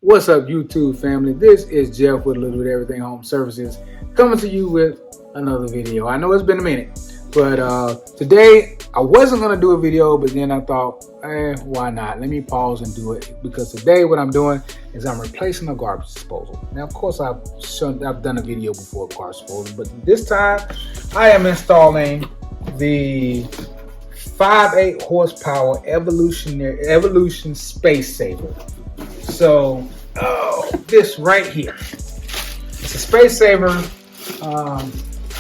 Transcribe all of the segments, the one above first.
What's up, YouTube family? This is Jeff with Little Bit Everything Home Services coming to you with another video. I know it's been a minute, but today I wasn't going to do a video, but then I thought, why not? Let me pause and do it, because today what I'm doing is I'm replacing a garbage disposal. Now, of course, I've done a video before of garbage disposal, but this time I am installing the 5.8 horsepower Evolution SpaceSaver. So this right here, it's a SpaceSaver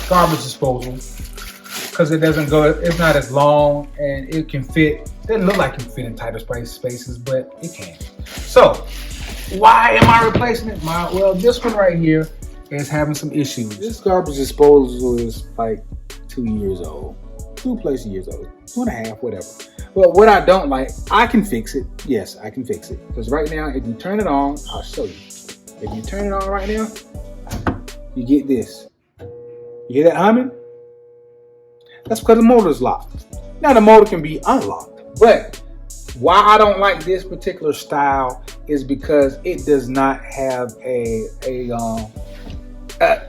garbage disposal, because it doesn't go, it's not as long, and it can fit, doesn't look like it can fit in tighter spaces, but it can. So why am I replacing it? Well, this one right here is having some issues. This garbage disposal is like 2 years old, 2+ years old, 2.5, whatever. But what I don't like, I can fix it. Yes, I can fix it. Because right now, if you turn it on, I'll show you. If you turn it on right now, you get this. You hear that humming? That's because the motor is locked. Now the motor can be unlocked. But why I don't like this particular style is because it does not have a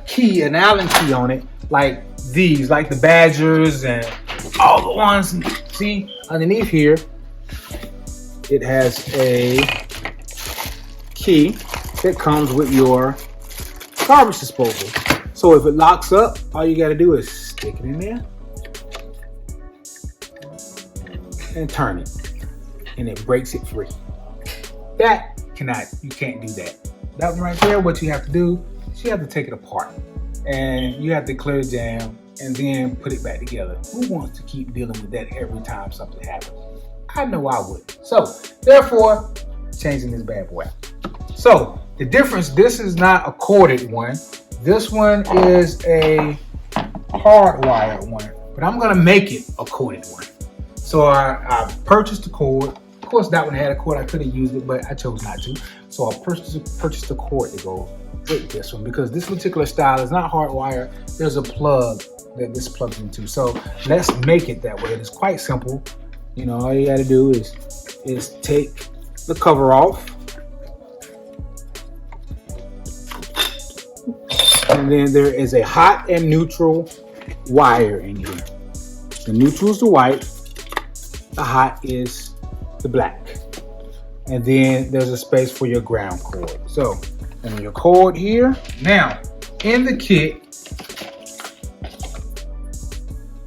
key, an Allen key on it, like these, like the Badgers and all the ones. See, underneath here, it has a key that comes with your garbage disposal. So if it locks up, all you got to do is stick it in there and turn it, and it breaks it free. That you can't do that. That one right there, what you have to do is you have to take it apart, and you have to clear it down and then put it back together. Who wants to keep dealing with that every time something happens? I know I would. So therefore, changing this bad boy out. So the difference, this is not a corded one. This one is a hardwired one, but I'm gonna make it a corded one. So I purchased the cord. Of course, that one had a cord. I could have used it, but I chose not to. So I purchased the cord to go with this one, because this particular style is not hardwired. There's a plug that this plugs into. So let's make it that way. It's quite simple. You know, all you got to do is take the cover off, and then there is a hot and neutral wire in here. The neutral is the white, the hot is the black, and then there's a space for your ground cord. So, and your cord here. Now, in the kit,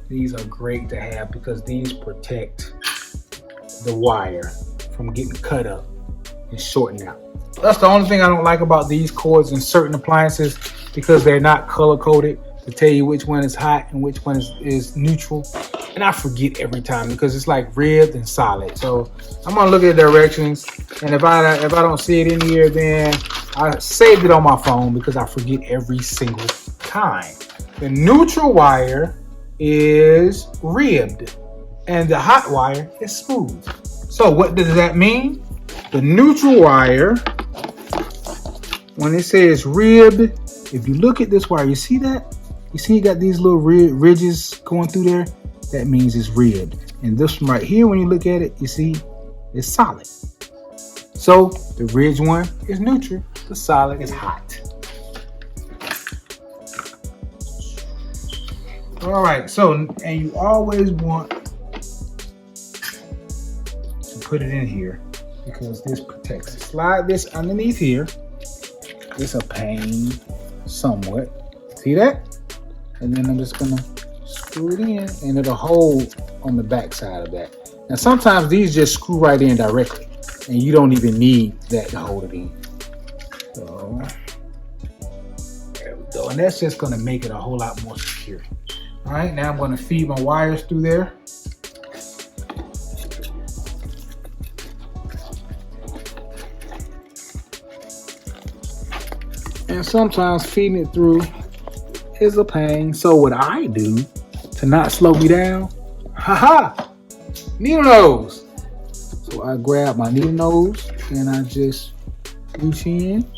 these are great to have because these protect the wire from getting cut up and shortened out. That's the only thing I don't like about these cords in certain appliances, because they're not color coded to tell you which one is hot and which one is neutral. And I forget every time because it's like ribbed and solid. So I'm gonna look at the directions, and if I don't see it in here, then I saved it on my phone because I forget every single time. The neutral wire is ribbed and the hot wire is smooth. So what does that mean? The neutral wire, when it says ribbed, if you look at this wire, you see that? You see it got these little ridges going through there? That means it's ribbed. And this one right here, when you look at it, you see it's solid. So the ridge one is neutral, the solid is hot. All right, so, and you always want to put it in here because this protects it. Slide this underneath here. It's a pain somewhat. See that? And then I'm just gonna screw it in, and it'll hold on the back side of that. Now sometimes these just screw right in directly, and you don't even need that to hold it in. So there we go, and that's just gonna make it a whole lot more secure. All right, now I'm gonna feed my wires through there. And sometimes feeding it through is a pain. So what I do to not slow me down, needle nose. So I grab my needle nose and I just reach in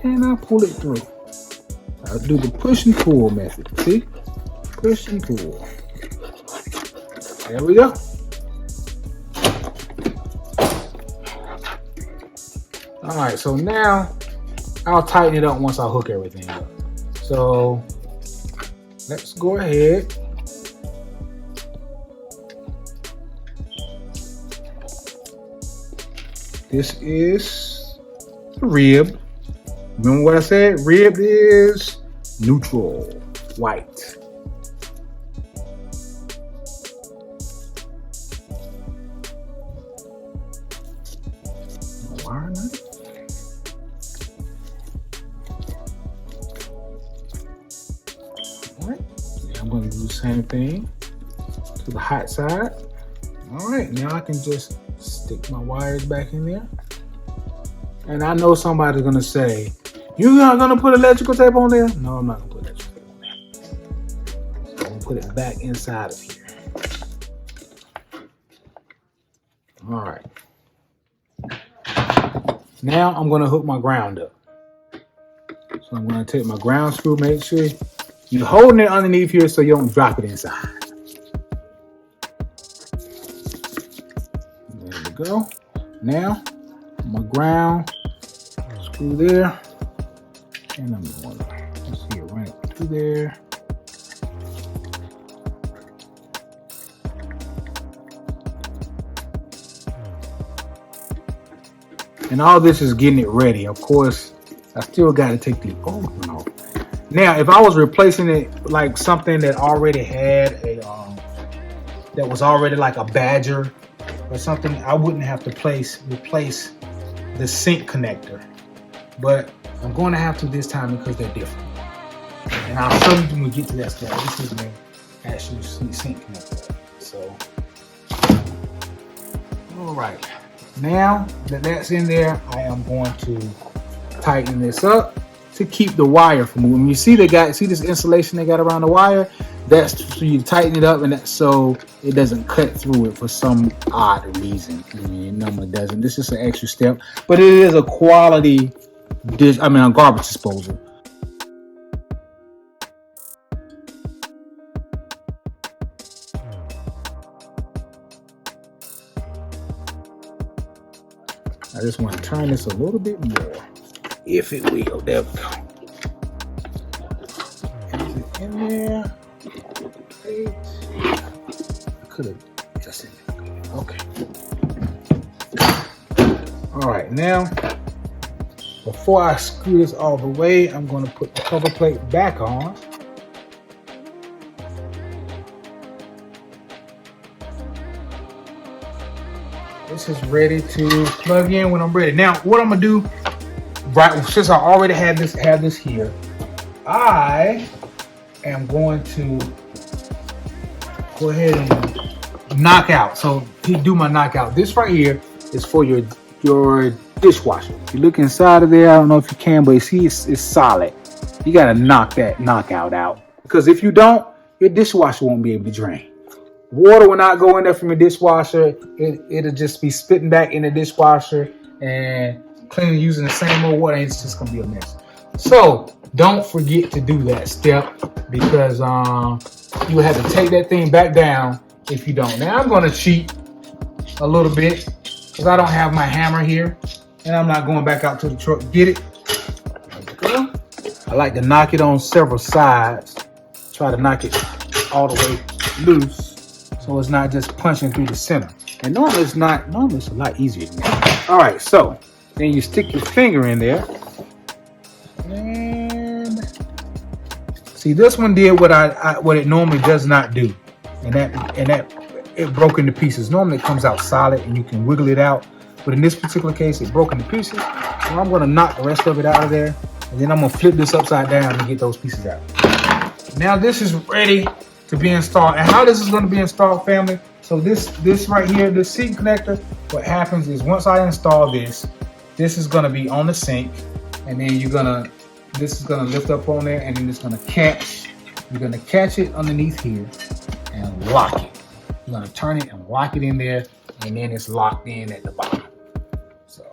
and I pull it through. I do the push and pull method. See? Push and pull. There we go. All right, so now I'll tighten it up once I hook everything up. So let's go ahead. This is the rib. Remember what I said? Rib is neutral, white. Wire nut. All right. Now I'm going to do the same thing to the hot side. All right. Now I can just stick my wires back in there. And I know somebody's going to say, you're not going to put electrical tape on there? No, I'm not going to put electrical tape on there. So I'm going to put it back inside of here. All right. Now I'm going to hook my ground up. So I'm going to take my ground screw, make sure you're holding it underneath here so you don't drop it inside. There we go. Now my ground screw there. And I'm going to, let's see it right through there. And all this is getting it ready. Of course, I still got to take the old one off. Now, if I was replacing it like something that already had a, that was already like a Badger or something, I wouldn't have to replace the sink connector. But I'm going to have to this time because they're different. And I'll show you when we get to that step. This is the actual sink connector. So, all right. Now that that's in there, I am going to tighten this up to keep the wire from moving. You see see this insulation they got around the wire? That's so you tighten it up and that's so it doesn't cut through it for some odd reason. I mean, no, it doesn't. This is an extra step, but it is a quality a garbage disposal. I just want to turn this a little bit more, if it will. There we go. Is it in there? Wait. I could have just in there. Okay. All right, now, before I screw this all the way, I'm going to put the cover plate back on. This is ready to plug in when I'm ready. Now, what I'm gonna do, right, since I already have this here, I am going to go ahead and knock out. So do my knockout. This right here is for your dishwasher. If you look inside of there, I don't know if you can, but you see it's solid. You gotta knock that knockout out, because if you don't, your dishwasher won't be able to drain. Water will not go in there from your dishwasher. It'll just be spitting back in the dishwasher and cleaning using the same old water. It's just gonna be a mess. So don't forget to do that step, because you will have to take that thing back down if you don't. Now I'm gonna cheat a little bit because I don't have my hammer here and I'm not going back out to the truck to get it. There we go. I like to knock it on several sides. Try to knock it all the way loose, so it's not just punching through the center. And normally it's a lot easier than that. All right, so then you stick your finger in there. And see, this one did what it normally does not do. And that it broke into pieces. Normally it comes out solid and you can wiggle it out. But in this particular case, it broke into pieces. So I'm gonna knock the rest of it out of there. And then I'm gonna flip this upside down and get those pieces out. Now this is ready to be installed. And how this is going to be installed, family? So this right here, this sink connector, what happens is once I install this is going to be on the sink, and then this is going to lift up on there, and then it's going to catch. You're going to catch it underneath here and lock it. You're going to turn it and lock it in there, and then it's locked in at the bottom. So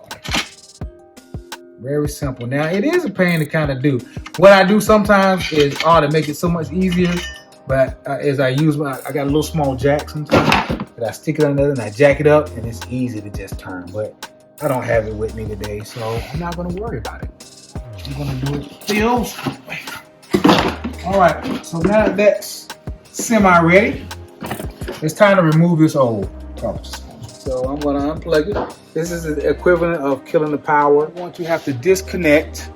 very simple. Now it is a pain to kind of do. What I do sometimes is to make it so much easier. But as I got a little small jack sometimes that I stick it under and I jack it up, and it's easy to just turn. But I don't have it with me today, so I'm not gonna worry about it. I'm gonna do it the old school way. All right, so now that that's semi-ready, it's time to remove this old garbage disposal. So I'm gonna unplug it. This is the equivalent of killing the power. We're going to have to disconnect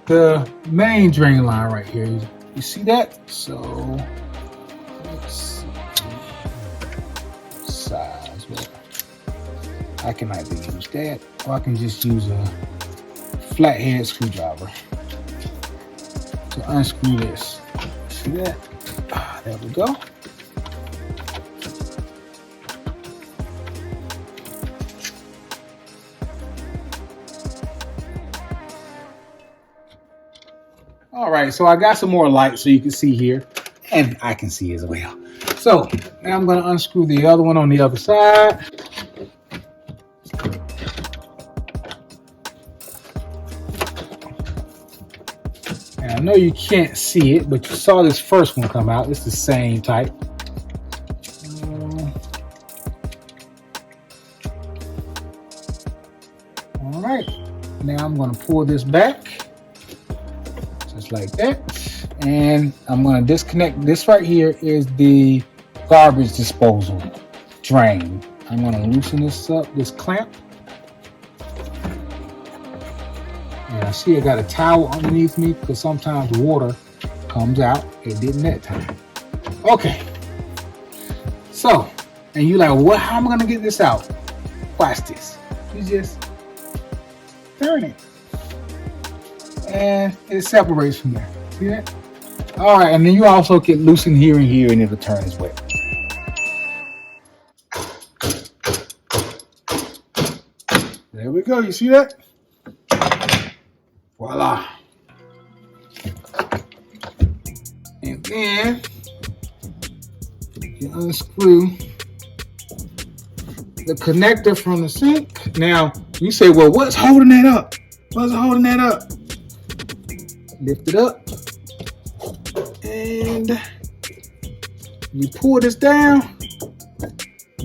the main drain line right here. You see that? So let's see. Size. Well, I can either use that or I can just use a flathead screwdriver to unscrew this. See that? There we go. All right, so I got some more light so you can see here, and I can see as well. So now I'm going to unscrew the other one on the other side. And I know you can't see it, but you saw this first one come out. It's the same type. All right, now I'm going to pull this back. Like that, and I'm going to disconnect. This right here is the garbage disposal drain. I'm going to loosen this up, this clamp, and I see I got a towel underneath me because sometimes water comes out. It didn't that time. Okay, so, and you're like, what? How am I going to get this out? Watch this. You just turn it, and it separates from there. See that? All right, and then you also can loosen here and here, and it'll turn as well. There we go. You see that? Voila. And then you unscrew the connector from the sink. Now you say, well, what's holding that up? What's holding that up? Lift it up, and you pull this down.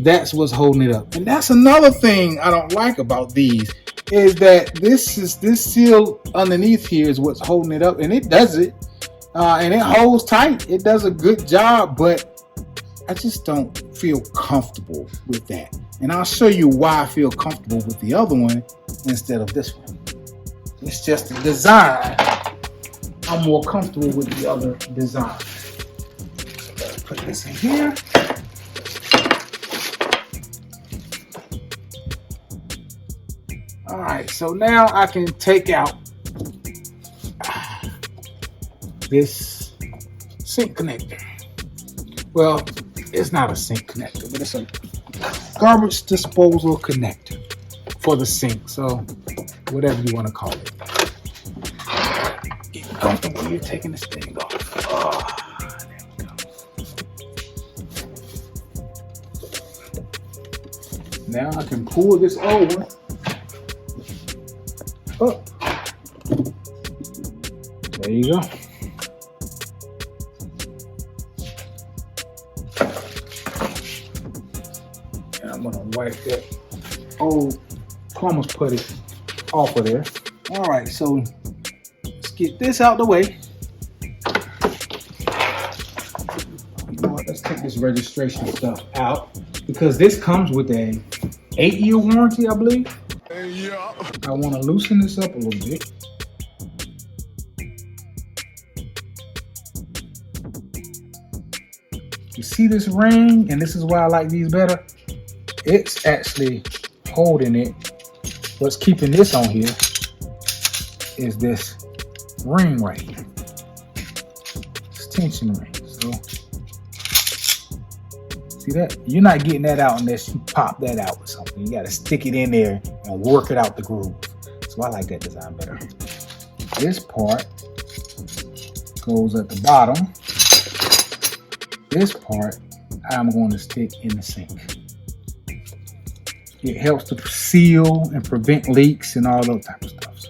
That's what's holding it up. And that's another thing I don't like about these, is that this seal underneath here is what's holding it up, and it does it, and it holds tight. It does a good job, but I just don't feel comfortable with that. And I'll show you why I feel comfortable with the other one instead of this one. It's just the design. I'm more comfortable with the other design. Put this in here. All right, so now I can take out this sink connector. Well, it's not a sink connector, but it's a garbage disposal connector for the sink. So whatever you want to call it. Get comfortable when you're taking this thing off. Oh, there we go. Now I can pull this over up. There you go. And I'm gonna wipe that old plumber's putty off of there. All right, so let's get this out the way. You know what? Let's take this registration stuff out, because this comes with a 8-year warranty, I believe. Yeah. I want to loosen this up a little bit. You see this ring, and this is why I like these better. It's actually holding it. What's keeping this on here is this ring right here. This tension ring. So see that? You're not getting that out unless you pop that out with something. You got to stick it in there and work it out the groove. So I like that design better. This part goes at the bottom. This part I'm going to stick in the sink. It helps to seal and prevent leaks and all those type of stuff. So.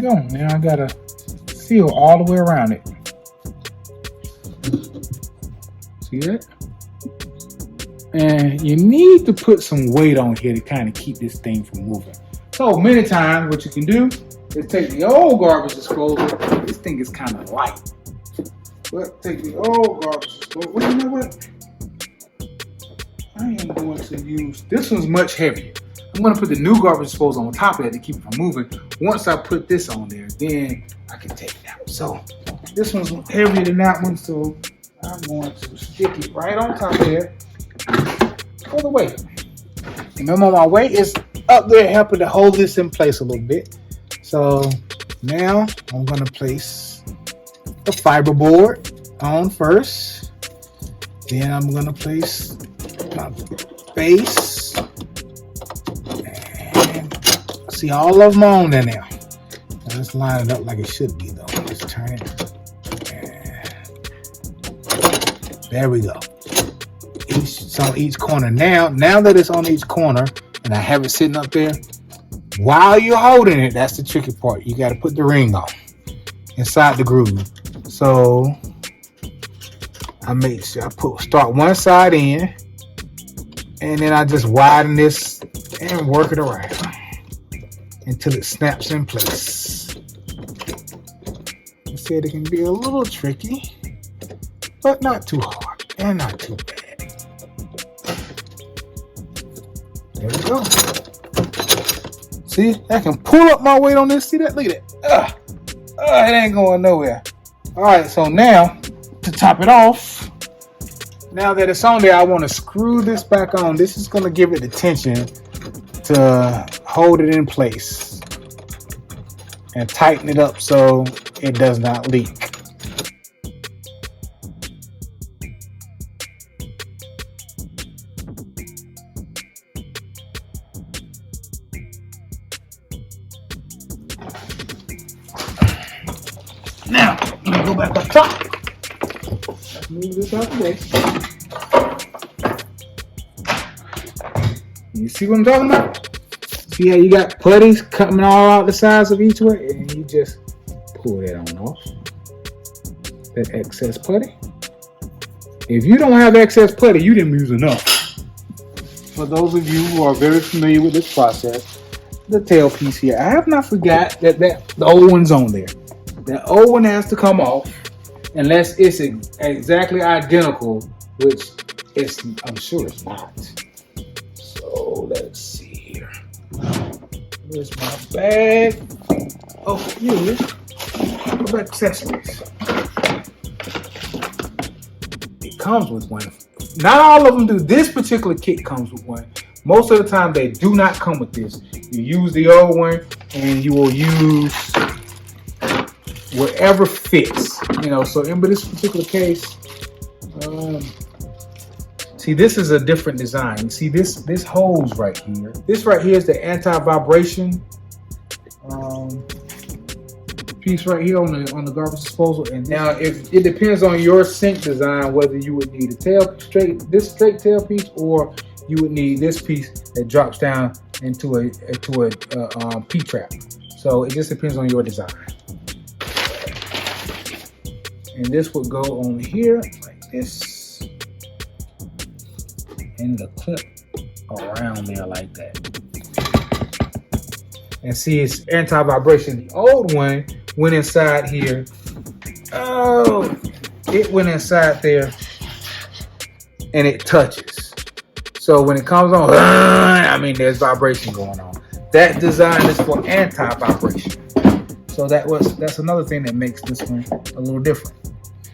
go. Now I gotta seal all the way around it. See that? And you need to put some weight on here to kind of keep this thing from moving. So many times what you can do is take the old garbage disposal. This thing is kind of light. But take the old garbage disposal. Well, you know what? I am going to use, this one's much heavier. I'm going to put the new garbage disposal on top of that to keep it from moving. Once I put this on there, then I can take it out. So this one's heavier than that one, so I'm going to stick it right on top of there for the weight. Remember, my weight is up there helping to hold this in place a little bit. So now I'm going to place the fiberboard on first. Then I'm going to place my base. And see, all of them on there now. Let's line it up like it should be, though. Just turn it. And there we go. It's on each corner. Now that it's on each corner, and I have it sitting up there, while you're holding it, that's the tricky part. You got to put the ring on inside the groove. So I make sure I start one side in, and then I just widen this and work it around until it snaps in place. I said it can be a little tricky, but not too hard and not too bad. There we go. See, I can pull up my weight on this. See that? Look at that. It ain't going nowhere. All right, so now to top it off, now that it's on there, I want to screw this back on. This is going to give it the tension to hold it in place and tighten it up so it does not leak. Now, I'm going to go back up top. Let's move this out of the way. You see what I'm talking about? See how you got putties coming all out the sides of each way? And you just pull that on off. That excess putty. If you don't have excess putty, you didn't use enough. For those of you who are very familiar with this process, the tailpiece here, I have not forgot that the old one's on there. The old one has to come off unless it's exactly identical, which I'm sure it's not. So let's see here. Where's my bag? Oh, here it is. What about accessories? It comes with one. Not all of them do. This particular kit comes with one. Most of the time they do not come with this. You use the old one and you will use whatever fits, so in this particular case, see, this is a different design. See this hose right here. This right here is the anti-vibration piece right here on the garbage disposal. And now, if it depends on your sink design, whether you would need this straight tail piece, or you would need this piece that drops down into a P-trap. So it just depends on your design. And this would go on here like this, and the clip around there like that. And see, it's anti-vibration. The old one went inside here. Oh, it went inside there and it touches. So when it comes on, there's vibration going on. That design is for anti-vibration. So that's another thing that makes this one a little different.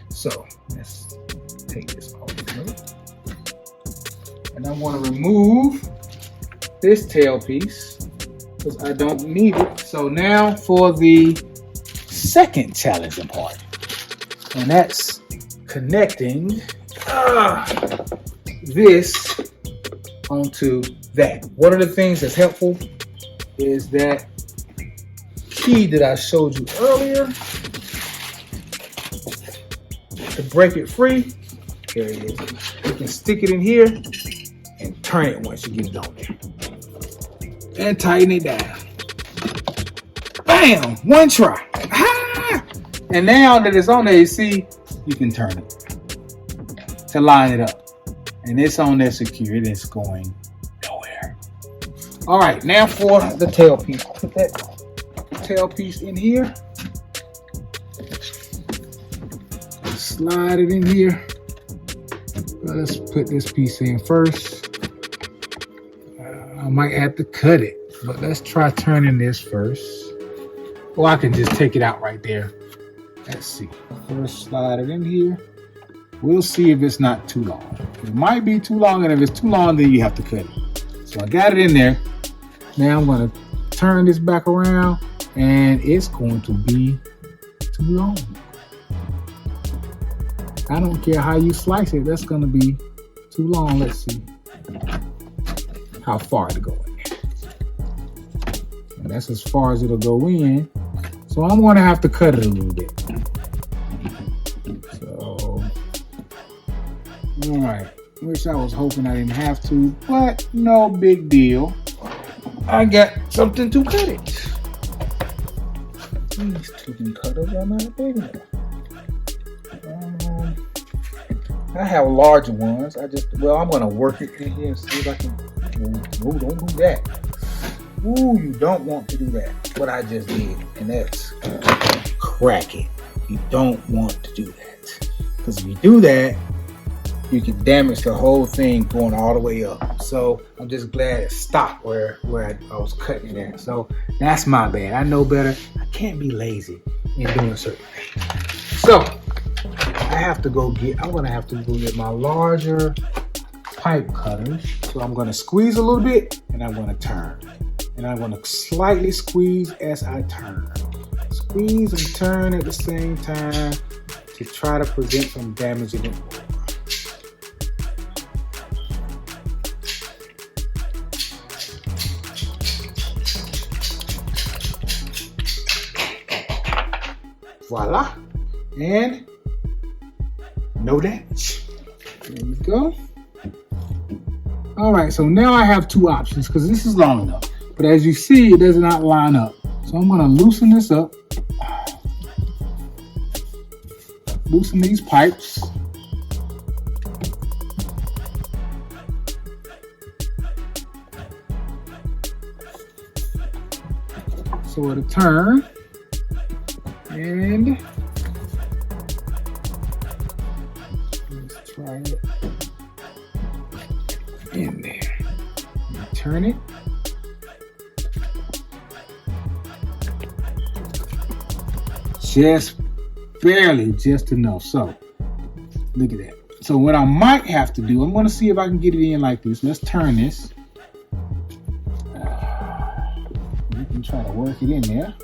So let's take this off. And I want to remove this tail piece because I don't need it. So now for the second challenging part, and that's connecting this onto that. One of the things that's helpful is that key that I showed you earlier to break it free. There it is. You can stick it in here and turn it once you get it on there. And tighten it down. Bam! One try. Ah! And now that it's on there, you see, you can turn it to line it up. And it's on there secure. It is going nowhere. All right, now for the tailpiece. Put that tailpiece in here. Slide it in here. Let's put this piece in first. I might have to cut it, but let's try turning this first. Or I can just take it out right there. Let's see. First slide it in here. We'll see if it's not too long. It might be too long, and if it's too long, then you have to cut it. So I got it in there. Now I'm going to turn this back around, and it's going to be too long. I don't care how you slice it, that's going to be too long. Let's see how far to go in there. And that's as far as it'll go in. So I'm going to have to cut it a little bit. So, all right. Wish I was hoping I didn't have to, but no big deal. I got something to cut it. These tubing cutters are not big enough. I have larger ones. I'm going to work it in here and see if I can. Oh, don't do that. Ooh, you don't want to do that. What I just did, and that's crack it. You don't want to do that. Because if you do that, you can damage the whole thing going all the way up. So I'm just glad it stopped where I was cutting it at. So that's my bad. I know better. I can't be lazy in doing certain things. So I'm going to have to go get my larger pipe cutters. So I'm going to squeeze a little bit and I'm going to turn. And I'm going to slightly squeeze as I turn. Squeeze and turn at the same time to try to prevent from damaging it. Voila. And no damage. There we go. All right, so now I have two options because this is long enough. But as you see, it does not line up. So I'm going to loosen this up. Loosen these pipes. So it'll turn. And let's try it in there. Turn it. Just barely, just enough. So look at that. So what I might have to do, I'm going to see if I can get it in like this. Let's turn this. You can try to work it in there.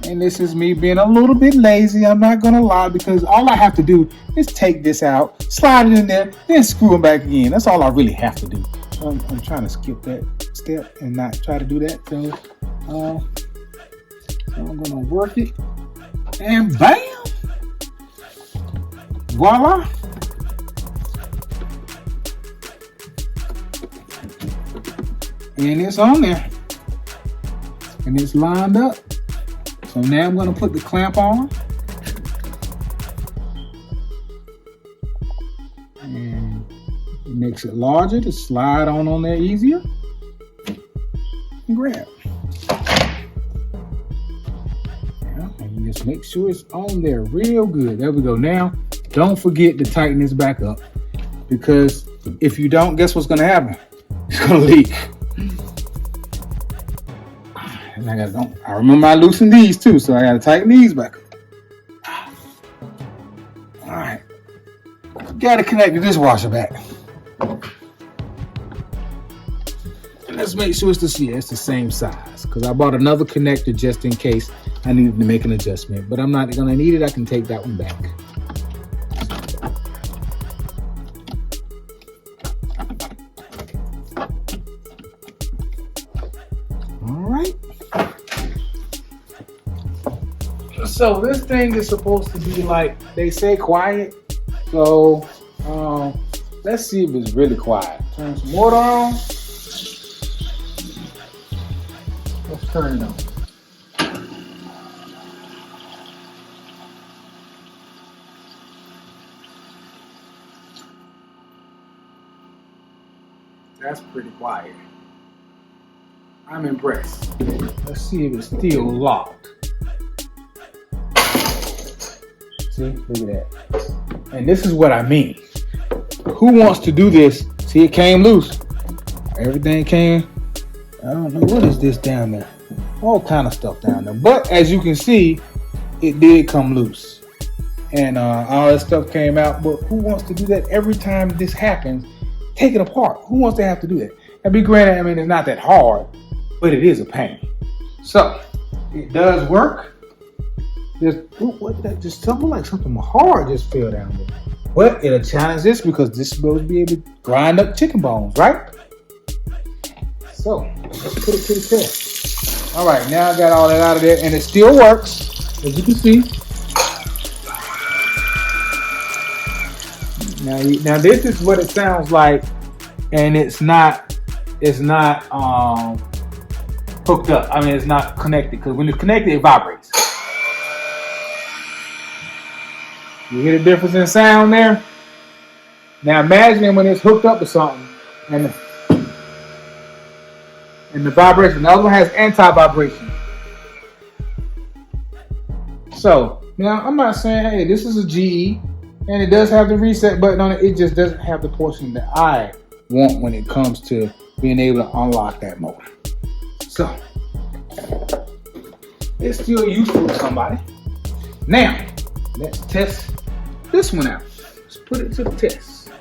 And this is me being a little bit lazy. I'm not going to lie, because all I have to do is take this out, slide it in there, then screw it back in. That's all I really have to do. I'm trying to skip that step and not try to do that. So I'm going to work it. And bam! Voila! And it's on there. And it's lined up. So now I'm going to put the clamp on. And it makes it larger to slide on there easier. And grab. And you just make sure it's on there real good. There we go. Now, don't forget to tighten this back up, because if you don't, guess what's going to happen? It's going to leak. And I remember I loosened these too, so I got to tighten these back up. All right. Got to connect the dishwasher back. And let's make sure it's the same size, because I bought another connector just in case I needed to make an adjustment, but I'm not going to need it. I can take that one back. All right. So this thing is supposed to be, like they say, quiet. So let's see if it's really quiet. Turn some water on. Let's turn it on. That's pretty quiet. I'm impressed. Let's see if it's still locked. See, look at that. And this is what I mean. Who wants to do this? See, it came loose. Everything came. I don't know, what is this down there? All kind of stuff down there. But as you can see, it did come loose. And all that stuff came out. But who wants to do that every time this happens? Take it apart. Who wants to have to do that? And be granted, I mean, it's not that hard, but it is a pain. So, it does work. What that just something like something hard just fell down there. But it'll challenge this because this is supposed to be able to grind up chicken bones, right? So, let's put it to the test. All right, now I got all that out of there, and it still works, as you can see. Now this is what it sounds like, and it's not hooked up. I mean, it's not connected, because when it's connected, it vibrates. You hear the difference in sound there? Now imagine when it's hooked up to something, and the vibration. The other one has anti-vibration. So now I'm not saying, hey, this is a GE, and it does have the reset button on it. It just doesn't have the portion that I want when it comes to being able to unlock that motor. So it's still useful to somebody. Now let's test this one out. Let's put it to the test.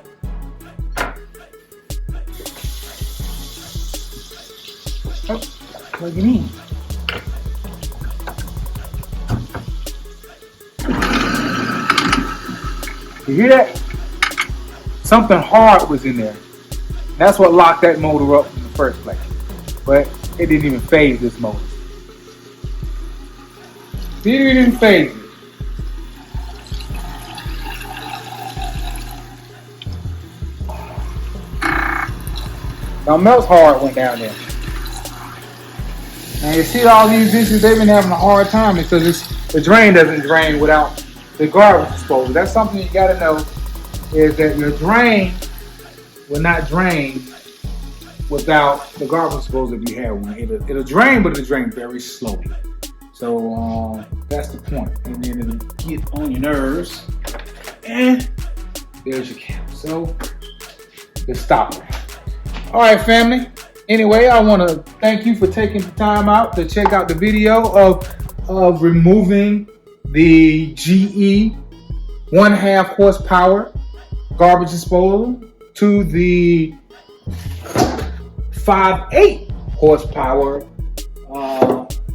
Oh, plug it in. You hear that? Something hard was in there. That's what locked that motor up in the first place. But it didn't even phase this motor. See, it didn't phase it. Now Melt's hard went down there. Now you see all these dishes, they've been having a hard time because the drain doesn't drain without the garbage disposal. That's something you gotta know, is that your drain will not drain without the garbage disposal if you have one. It'll drain, but it'll drain very slowly. So that's the point. And then it'll get on your nerves. And there's your cap. So let's stop it. All right, family. Anyway, I want to thank you for taking the time out to check out the video of removing the GE 1/2 horsepower garbage disposal to the 5.8 horsepower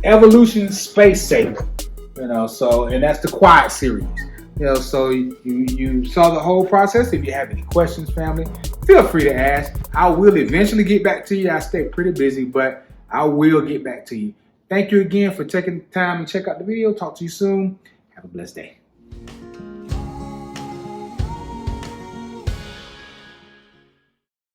Evolution SpaceSaver. You know, so, and that's the Quiet series. You know, so you saw the whole process. If you have any questions, family, feel free to ask. I will eventually get back to you. I stay pretty busy, but I will get back to you. Thank you again for taking the time to check out the video. Talk to you soon. Have a blessed day.